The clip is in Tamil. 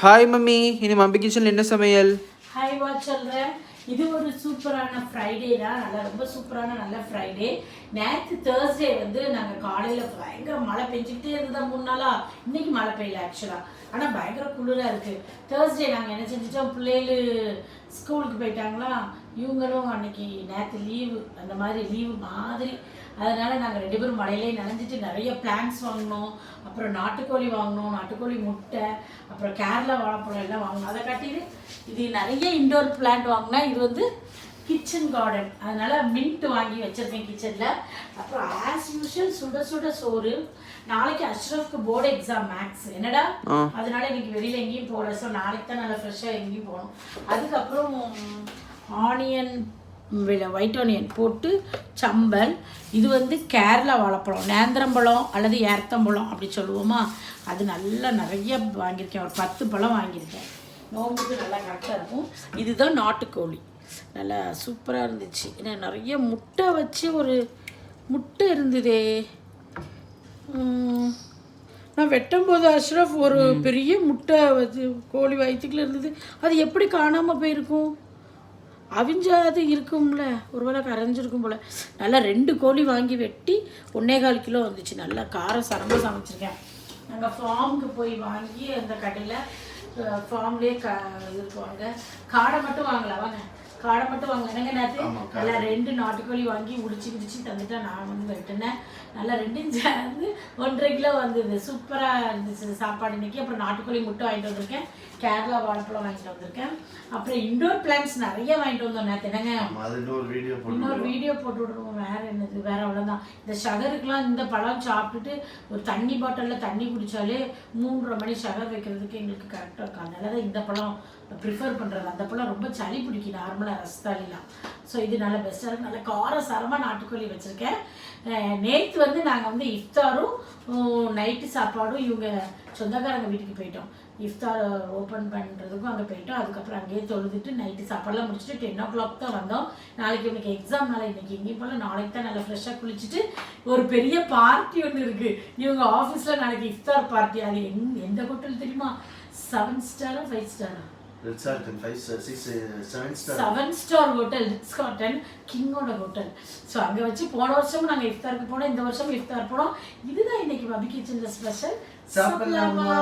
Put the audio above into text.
ஹாய் மம்மி, இனி மம்மி கிச்சனில் என்ன சமையல்? ஹாய் வா சொல்கிறேன். இது ஒரு சூப்பரான ஃப்ரைடே தான். நல்லா ரொம்ப சூப்பரான நல்ல ஃப்ரைடே. நேற்று தேர்ஸ்டே வந்து நாங்கள் காலையில் பயங்கர மழை பெஞ்சிக்கிட்டே இருந்தோம் 3 நாளாக. இன்றைக்கி மழை பெய்யல ஆக்சுவலாக, ஆனால் பயங்கர குளிராக இருக்குது. தேர்ஸ்டே நாங்கள் என்ன செஞ்சிட்டோம், பிள்ளைகள் ஸ்கூலுக்கு போயிட்டாங்களா, இவங்களும் அன்னைக்கு நேற்று லீவு, அந்த மாதிரி லீவு மாதிரி. அதனால் நாங்கள் 2 பேரும் மழையிலே நனைஞ்சிட்டு நிறைய பிளான்ஸ் வாங்கினோம். அப்புறம் நாட்டுக்கோழி வாங்கினோம், நாட்டுக்கோழி முட்டை, அப்புறம் கேரளா வாழைப்பழம் எல்லாம் வாங்கினோம். அதை காட்டிட்டு இது நிறைய இண்டோர் பிளான்ட் வாங்கினேன். இது வந்து கிச்சன் கார்டன், அதனால் மின்ட் வாங்கி வச்சுருக்கேன் கிச்சனில். அப்புறம் ஆஸ் யூஷுவல் சுட சுட சோறு. நாளைக்கு அஷ்ரஃப்க்கு போர்டு எக்ஸாம் மேக்ஸ், என்னடா அதனால இன்னைக்கு வெளியில் எங்கேயும் போகல. ஸோ நாளைக்கு தான் நல்லா ஃப்ரெஷ்ஷாக எங்கேயும் போகணும். அதுக்கப்புறம் ஆனியன் ஒயிட் ஆனியன் போட்டு சம்பல். இது வந்து கேரளா வாழைப்பழம், நேந்திரம்பழம் அல்லது ஏர்த்தம்பழம் அப்படி சொல்லுவோமா, அது நல்லா நிறைய வாங்கியிருக்கேன். ஒரு 10 பழம் வாங்கியிருக்கேன். நோம்புக்கு நல்லா கரெக்டாக இருக்கும். இதுதான் நாட்டுக்கோழி, நல்லா சூப்பராக இருந்துச்சு. ஏன்னா நிறைய முட்டை வச்சு ஒரு முட்டை இருந்ததே. நான் வெட்டும்போது அஷ்ரஃப் ஒரு பெரிய முட்டை வச்சு கோழி வயிற்றுக்குள்ள இருந்தது. அது எப்படி காணாமல் போயிருக்கும்? அவிஞ்சாது இருக்கும்ல, ஒருவேளை கரைஞ்சிருக்கும் போல். நல்லா 2 கோழி வாங்கி வெட்டி 1.25 கிலோ வந்துச்சு. நல்லா காரம் சரமாக சமைச்சிருக்கேன். நாங்கள் ஃபார்முக்கு போய் வாங்கி அந்த கடையில் ஃபார்ம்லேயே இருக்குவாங்க. காடை மட்டும் வாங்கலாம், வாங்க காடை மட்டும் வாங்க. என்னங்க நேற்று நல்லா 2 நாட்டுக்கோழி வாங்கி உடிச்சு தந்துட்டா. நான் வந்து வெட்டினேன். நல்லா 2ம் சேர்ந்து 1.5 கிலோ வந்தது. சூப்பராக இருந்துச்சு சாப்பாடு இன்னைக்கு. அப்புறம் நாட்டுக்கோழி முட்டை வாங்கிட்டு வந்திருக்கேன், கேரளா வாழைப்பழம் வாங்கிட்டு வந்திருக்கேன். அப்புறம் இண்டோர் பிளான்ஸ் நிறைய வாங்கிட்டு வந்தோம் நேற்று. என்னங்க இன்னொரு வீடியோ போட்டு விடுவோம். வேற என்னது, வேற அவ்வளோதான். இந்த ஷகருக்குலாம் இந்த பழம் சாப்பிட்டுட்டு ஒரு தண்ணி பாட்டிலில் தண்ணி குடித்தாலே 3:30 மணி ஷகர் வைக்கிறதுக்கு எங்களுக்கு கரெக்டாக இருக்கும். அதனால தான் இந்த பழம் ப்ரிஃபர் பண்ணுறது. அந்த பழம் ரொம்ப சளி பிடிக்கும் நார்மலாக ரஸ்தாலிலாம். ஸோ இது நல்லா பெஸ்ட்டாக இருக்கும். நல்லா காரசாரமாக நாட்டுக்கோழி வச்சுருக்கேன். நேற்று வந்து நாங்கள் வந்து இஃப்தாரும் நைட்டு சாப்பாடும் இவங்க சொந்தக்காரங்க வீட்டுக்கு போயிட்டோம். இஃப்தார் ஓப்பன் பண்ணுறதுக்கும் அங்கே போயிட்டோம். அதுக்கப்புறம் அங்கேயே தொழுதுட்டு நைட்டு சாப்பாடெலாம் முடிச்சுட்டு 10 o'clock தான் வந்தோம். நாளைக்கு இவனுக்கு எக்ஸாம்னால இன்றைக்கி எங்கேயும் போல். நாளைக்கு தான் நல்லா ஃப்ரெஷ்ஷாக குளிச்சுட்டு ஒரு பெரிய பார்ட்டி ஒன்று இருக்குது இவங்க ஆஃபீஸில். நாளைக்கு இஃப்தார் பார்ட்டி. அது எந்த ஹோட்டல் தெரியுமா? 7 ஸ்டாரா 5 ஸ்டாரா? 7 ஸ்டார் ஹோட்டல், ரிட்ஸ் கார்டன், கிங்கோட ஹோட்டல். ஸோ அங்கே வச்சு போன வருஷமும் நாங்கள் இஃப்தாருக்கு போனோம், இந்த வருஷமும் இஃப்தார் போனோம். இதுதான் இன்னைக்கு மம்மி கிச்சனில் ஸ்பெஷல். சாப்பிடலாமா?